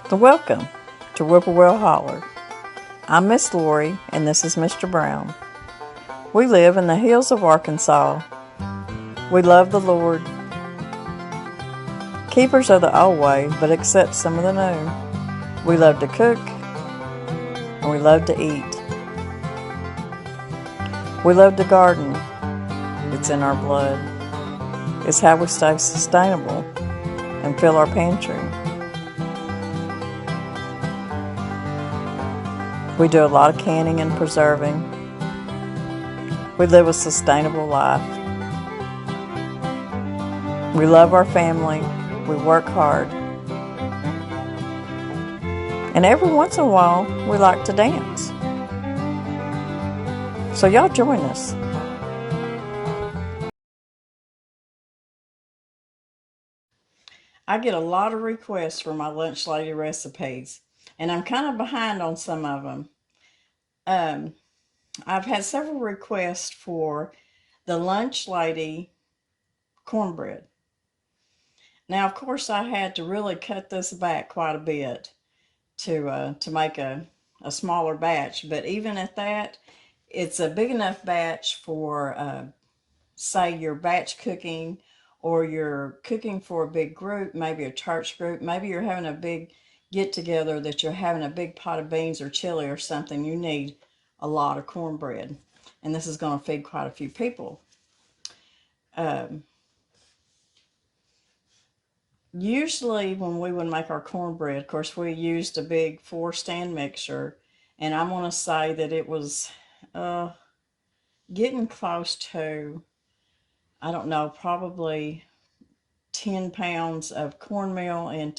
So welcome to Whippoorwill Holler. I'm Miss Lori and this is Mr. Brown. We live in the hills of Arkansas. We love the Lord. Keepers of the old way, but accept some of the new. We love to cook and we love to eat. We love to garden. It's in our blood. It's how we stay sustainable and fill our pantry. We do a lot of canning and preserving. We live a sustainable life. We love our family. We work hard. And every once in a while, we like to dance. So y'all join us. I get a lot of requests for my LunchLady recipes, and I'm kind of behind on some of them. I've had several requests for the LunchLady cornbread. Now, of course, I had to really cut this back quite a bit to make a smaller batch, but even at that, it's a big enough batch for say you're batch cooking or you're cooking for a big group, maybe a church group, maybe you're having a big get together that you're having a big pot of beans or chili or something, you need a lot of cornbread. And this is going to feed quite a few people. Um, Usually when we would make our cornbread, of course, we used a big 4-stand mixer. And I'm going to say that it was uh, getting close to, I don't know, probably 10 pounds of cornmeal and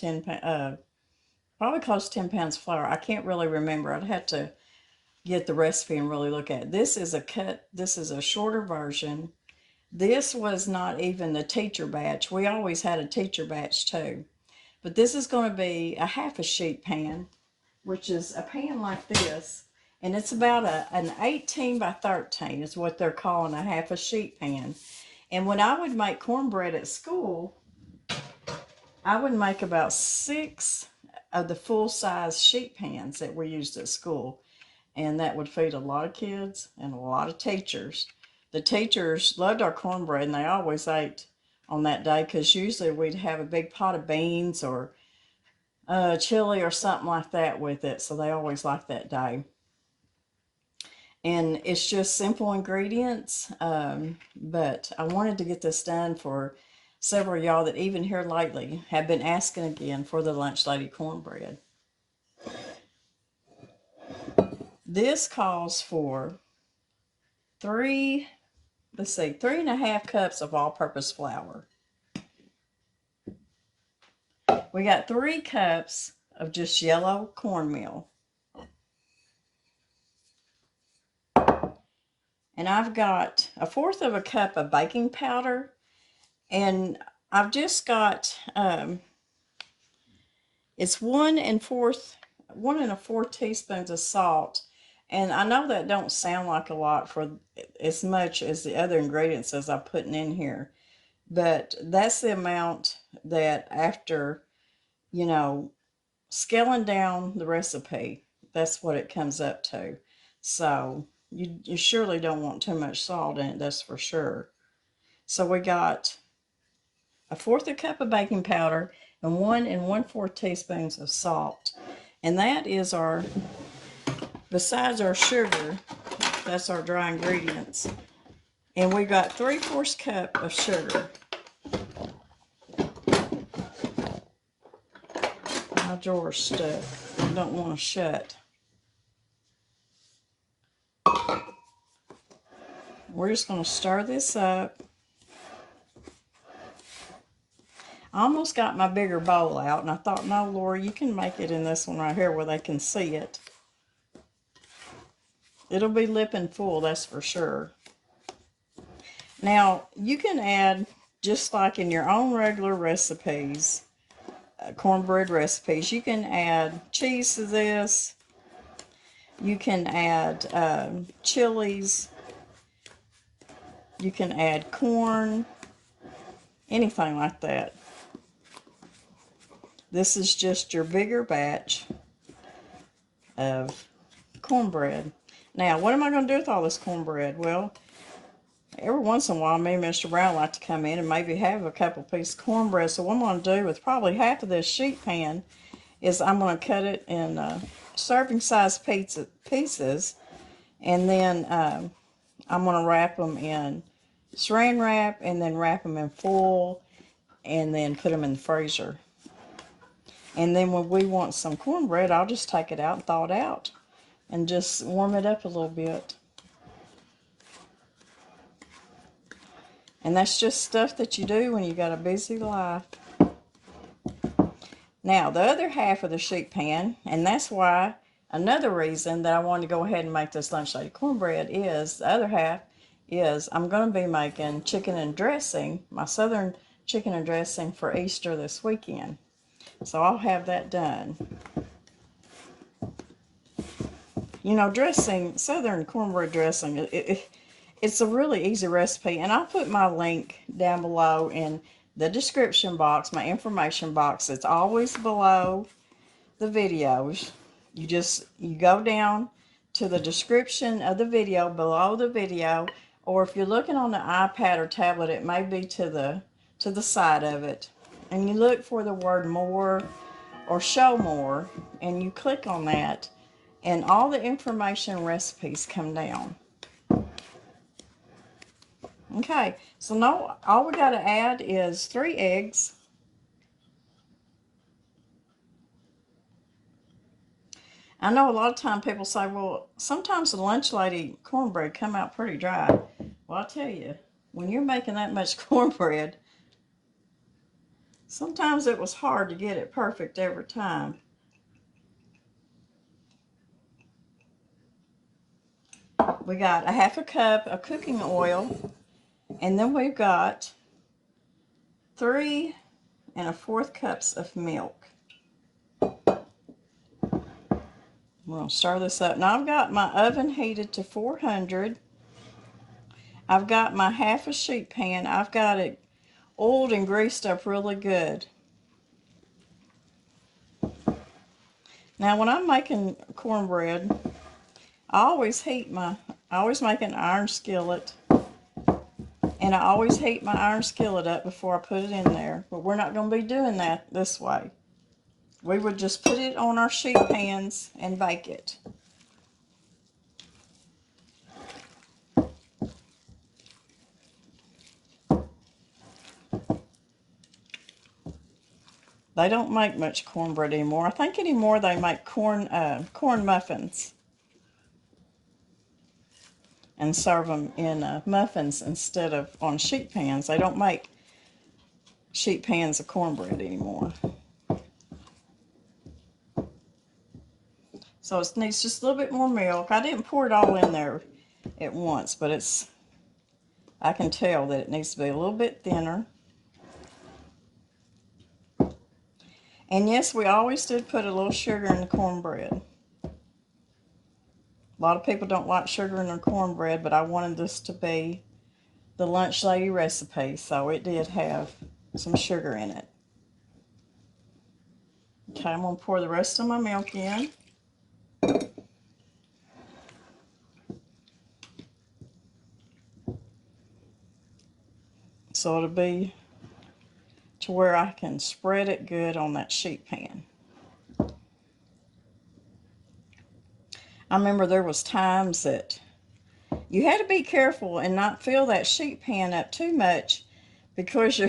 probably close to 10 pounds of flour. I can't really remember. I'd have to get the recipe and really look at it. This is a shorter version. This was not even the teacher batch. We always had a teacher batch too. But this is going to be a half a sheet pan, which is a pan like this. And it's about an 18 by 13 is what they're calling a half a sheet pan. And when I would make cornbread at school, I would make about 6 of the full-size sheet pans that we used at school. And that would feed a lot of kids and a lot of teachers. The teachers loved our cornbread, and they always ate on that day because usually we'd have a big pot of beans or chili or something like that with it. So they always liked that day. And it's just simple ingredients, but I wanted to get this done for several of y'all that even here lately have been asking again for the LunchLady cornbread. This calls for 3.5 cups of all-purpose flour. We got 3 cups of just yellow cornmeal. And I've got 1/4 of a cup of baking powder. And I've just got, it's 1 1/4 teaspoons of salt. And I know that don't sound like a lot for as much as the other ingredients as I'm putting in here. But that's the amount that after, scaling down the recipe, that's what it comes up to. So you surely don't want too much salt in it, that's for sure. So we got 1/4 cup of baking powder and 1 1/4 teaspoons of salt. And that is besides our sugar, that's our dry ingredients. And we got 3/4 cup of sugar. My drawer's stuck. I don't want to shut. We're just going to stir this up. I almost got my bigger bowl out, and I thought, no, Lori, you can make it in this one right here where they can see it. It'll be lipping full, that's for sure. Now, you can add, just like in your own regular recipes, cornbread recipes, you can add cheese to this. You can add chilies. You can add corn, anything like that. This is just your bigger batch of cornbread. Now, what am I going to do with all this cornbread? Well, every once in a while, me and Mr. Brown like to come in and maybe have a couple pieces of cornbread. So what I'm going to do with probably half of this sheet pan is I'm going to cut it in serving size pieces, and then I'm going to wrap them in saran wrap, and then wrap them in foil, and then put them in the freezer. And then when we want some cornbread, I'll just take it out and thaw it out and just warm it up a little bit. And that's just stuff that you do when you got a busy life. Now, the other half of the sheet pan, and that's why another reason that I wanted to go ahead and make this LunchLady cornbread is, the other half is I'm going to be making chicken and dressing, my southern chicken and dressing for Easter this weekend. So I'll have that done. You know, dressing, southern cornbread dressing, it's a really easy recipe, and I'll put my link down below in the description box, my information box. It's always below the videos. You go down to the description of the video, below the video, or if you're looking on the iPad or tablet, it may be to the side of it. And you look for the word more or show more, and you click on that, and all the information recipes come down. Okay, so now all we got to add is 3 eggs. I know a lot of time people say, well, sometimes the LunchLady cornbread come out pretty dry. Well, I'll tell you, when you're making that much cornbread, sometimes it was hard to get it perfect every time. We got a half a cup of cooking oil, and then we've got 3 1/4 cups of milk. We're going to stir this up. Now I've got my oven heated to 400. I've got my half a sheet pan. I've got it oiled and greased up really good. Now when I'm making cornbread, I always make an iron skillet. And I always heat my iron skillet up before I put it in there. But we're not going to be doing that this way. We would just put it on our sheet pans and bake it. They don't make much cornbread anymore. I think anymore they make corn muffins and serve them in muffins instead of on sheet pans. They don't make sheet pans of cornbread anymore. So it needs just a little bit more milk. I didn't pour it all in there at once, but I can tell that it needs to be a little bit thinner. And yes, we always did put a little sugar in the cornbread. A lot of people don't like sugar in their cornbread, but I wanted this to be the LunchLady recipe, so it did have some sugar in it. Okay, I'm going to pour the rest of my milk in. So it'll be to where I can spread it good on that sheet pan. I remember there was times that you had to be careful and not fill that sheet pan up too much, because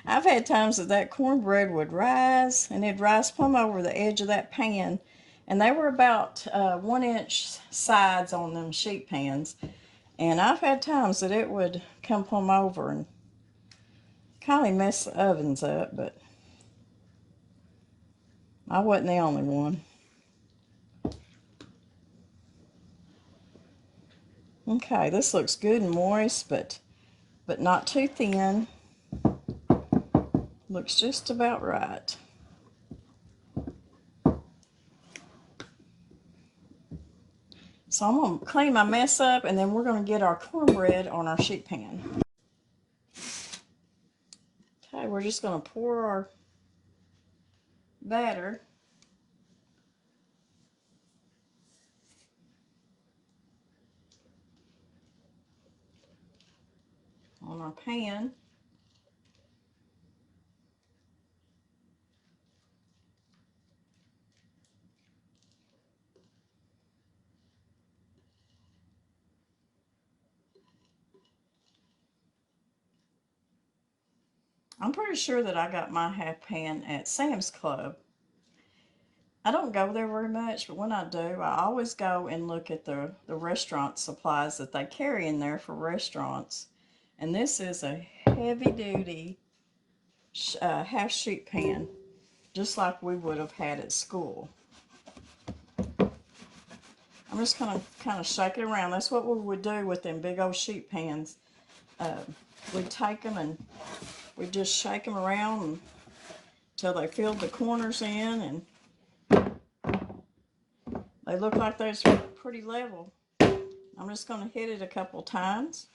I've had times that cornbread would rise, and it'd rise plumb over the edge of that pan, and they were about 1-inch sides on them sheet pans, and I've had times that it would come plumb over and kind of mess the ovens up, but I wasn't the only one. Okay, this looks good and moist, but not too thin. Looks just about right. So I'm going to clean my mess up, and then we're going to get our cornbread on our sheet pan. Okay, we're just going to pour batter on our pan. I'm pretty sure that I got my half pan at Sam's Club. I don't go there very much, but when I do, I always go and look at the restaurant supplies that they carry in there for restaurants. And this is a heavy duty half sheet pan, just like we would have had at school. I'm just gonna kind of shake it around. That's what we would do with them big old sheet pans. We'd take them and we'd just shake them around until they filled the corners in, and they look like they're pretty level. I'm just going to hit it a couple times.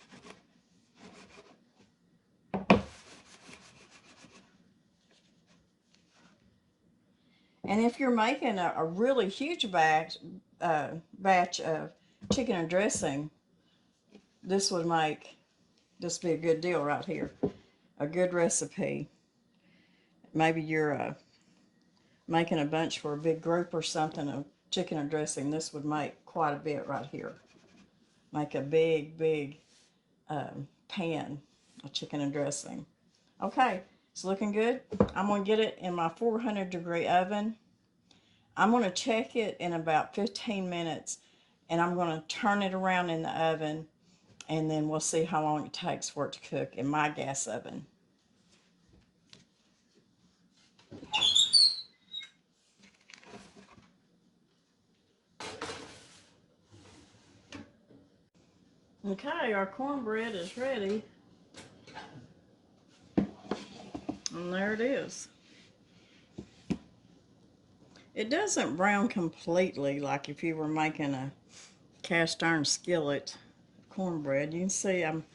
And if you're making a really huge batch of chicken and dressing, this would make this be a good deal right here. A good recipe. Maybe you're making a bunch for a big group or something of chicken and dressing. This would make quite a bit right here. Make a big pan of chicken and dressing. Okay, it's looking good. I'm going to get it in my 400-degree oven. I'm going to check it in about 15 minutes, and I'm going to turn it around in the oven, and then we'll see how long it takes for it to cook in my gas oven. Okay, our cornbread is ready. And there it is. It doesn't brown completely like if you were making a cast iron skillet cornbread. You can see I'm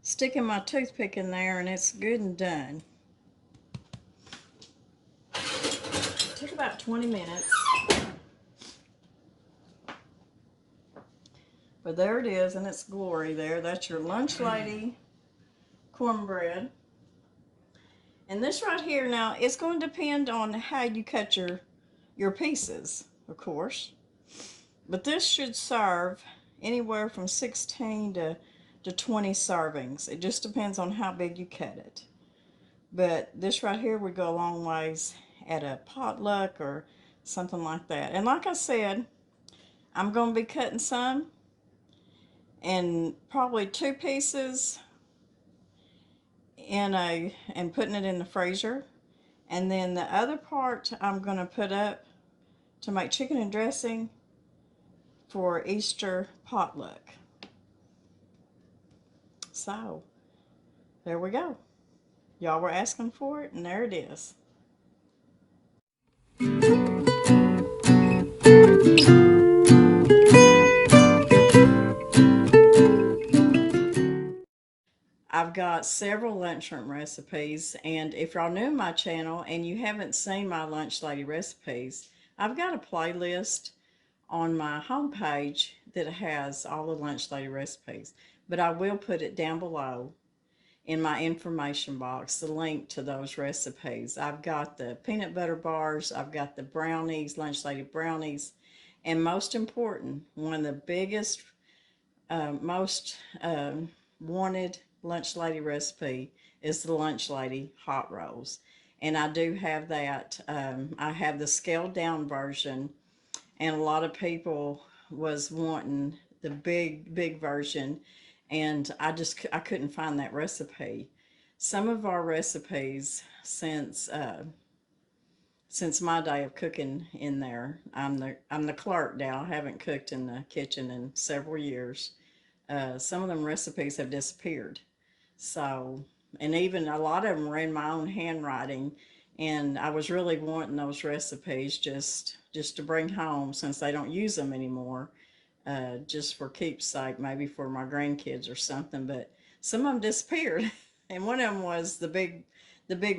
sticking my toothpick in there and it's good and done. It took about 20 minutes. But there it is in its glory there. That's your LunchLady cornbread. And this right here, now, it's going to depend on how you cut your pieces, of course. But this should serve anywhere from 16 to 20 servings. It just depends on how big you cut it. But this right here would go a long ways at a potluck or something like that. And like I said, I'm going to be cutting some and probably 2 pieces and putting it in the freezer, and then the other part I'm going to put up to make chicken and dressing for Easter potluck. So there we go. Y'all were asking for it, and there it is. I've got several lunchroom recipes, and if y'all new to my channel and you haven't seen my LunchLady recipes, I've got a playlist on my homepage that has all the LunchLady recipes, but I will put it down below in my information box, the link to those recipes. I've got the peanut butter bars, I've got the brownies, LunchLady brownies, and most important, one of the biggest, most wanted LunchLady recipe is the LunchLady hot rolls. And I do have that. I have the scaled down version, and a lot of people was wanting the big version, and I couldn't find that recipe. Some of our recipes since my day of cooking in there, I'm the clerk now. I haven't cooked in the kitchen in several years. Some of them recipes have disappeared. So, and even a lot of them were in my own handwriting, and I was really wanting those recipes just to bring home since they don't use them anymore, just for keepsake, maybe for my grandkids or something. But some of them disappeared, and one of them was the big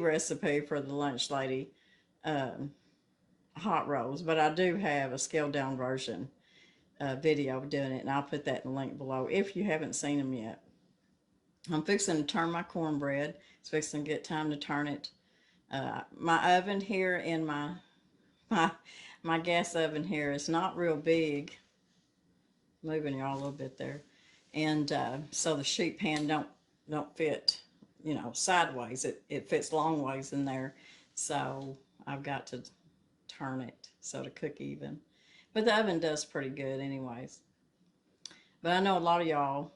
recipe for the LunchLady hot rolls, but I do have a scaled down version video of doing it, and I'll put that in the link below if you haven't seen them yet. I'm fixing to turn my cornbread. It's fixing to get time to turn it. My oven here and my my gas oven here is not real big. Moving y'all a little bit there, and so the sheet pan don't fit, you know, sideways. It fits long ways in there, so I've got to turn it so to cook even. But the oven does pretty good anyways. But I know a lot of y'all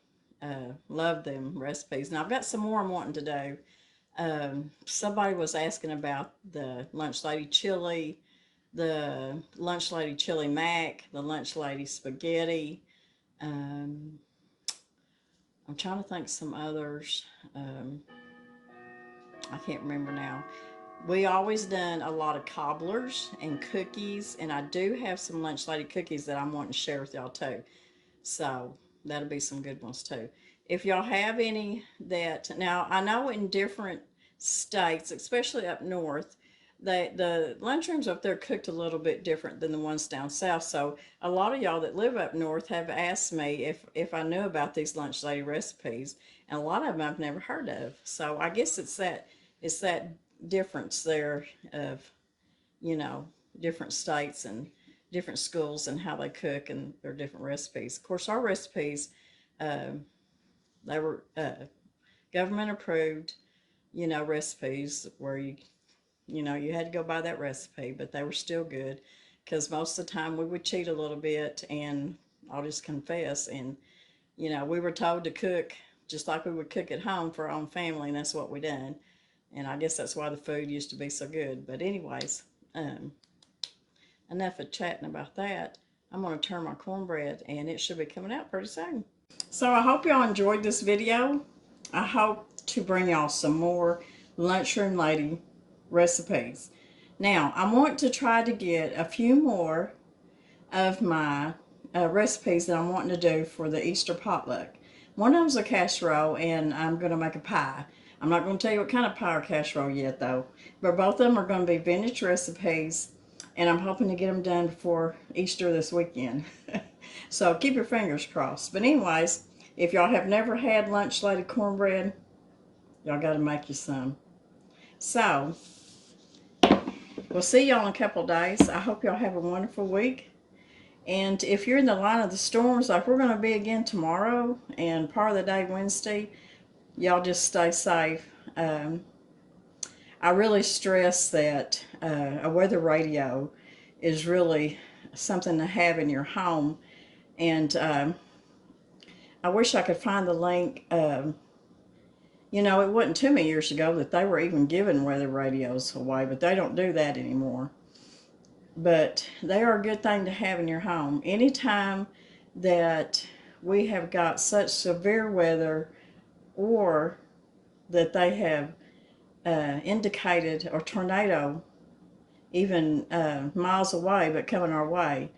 love them recipes. Now I've got some more I'm wanting to do. Somebody was asking about the Lunch Lady chili, the Lunch Lady chili mac, the Lunch Lady spaghetti. Um, I'm trying to think some others. I can't remember now. We always done a lot of cobblers and cookies, and I do have some Lunch Lady cookies that I'm wanting to share with y'all too. So that'll be some good ones too. If y'all have any that, now I know in different states, especially up north, the lunchrooms up there cooked a little bit different than the ones down south. So a lot of y'all that live up north have asked me if I knew about these Lunch Lady recipes, and a lot of them I've never heard of. So I guess it's that difference there of, you know, different states and different schools and how they cook and their different recipes. Of course, our recipes, they were government approved, you know, recipes where you know, you had to go by that recipe, but they were still good because most of the time we would cheat a little bit, and I'll just confess, and, you know, we were told to cook just like we would cook at home for our own family, and that's what we done. And I guess that's why the food used to be so good. But anyways, enough of chatting about that. I'm going to turn my cornbread, and it should be coming out pretty soon. So I hope y'all enjoyed this video. I hope to bring y'all some more Lunchroom Lady recipes. Now, I want to try to get a few more of my recipes that I'm wanting to do for the Easter potluck. One of them's a casserole, and I'm going to make a pie. I'm not going to tell you what kind of pie or casserole yet, though. But both of them are going to be vintage recipes, and I'm hoping to get them done before Easter this weekend. So keep your fingers crossed. But anyways, if y'all have never had Lunch Lady cornbread, y'all got to make you some. So, we'll see y'all in a couple days. I hope y'all have a wonderful week. And if you're in the line of the storms, like we're going to be again tomorrow and part of the day Wednesday, y'all just stay safe. I really stress that a weather radio is really something to have in your home. And I wish I could find the link. You know, it wasn't too many years ago that they were even giving weather radios away, but they don't do that anymore. But they are a good thing to have in your home. Anytime that we have got such severe weather, or that they have indicated a tornado even miles away but coming our way,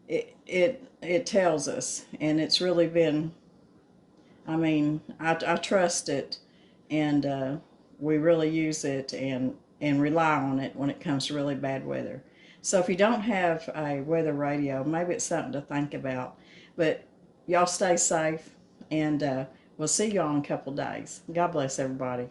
it tells us. And it's really been, I mean, I trust it, and we really use it and rely on it when it comes to really bad weather. So if you don't have a weather radio, maybe it's something to think about. But y'all stay safe, and we'll see y'all in a couple days. God bless everybody.